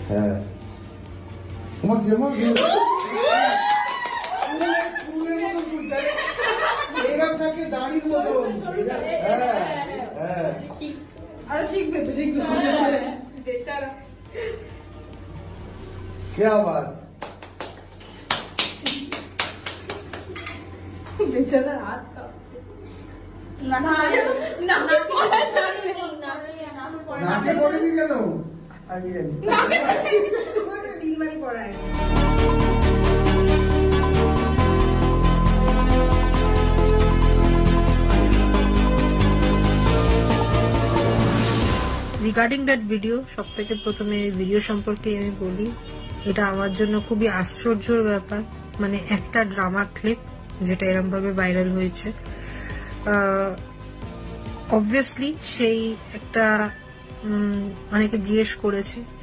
হ্যাঁ তোমার যেমন থাকে দাঁড়িয়ে মতো। হ্যাঁ আর শিখবে তো শিখবে বেচারা क्या बात বেচারা হাত কাঁপছে নাকে পড়েনি কেন আমি জানি 3 বারই পড়ায়। রিগার্ডিং দ্যাট ভিডিও, সব থেকে প্রথমে ভিডিও সম্পর্কে আমি বলি, এটা আমার জন্য খুবই আশ্চর্যের ব্যাপার। মানে একটা ড্রামা ক্লিপ যেটা এরকম ভাবে ভাইরাল হয়েছে, অবভিয়াসলি সেই একটা অনেকে জিজ্ঞেস করেছে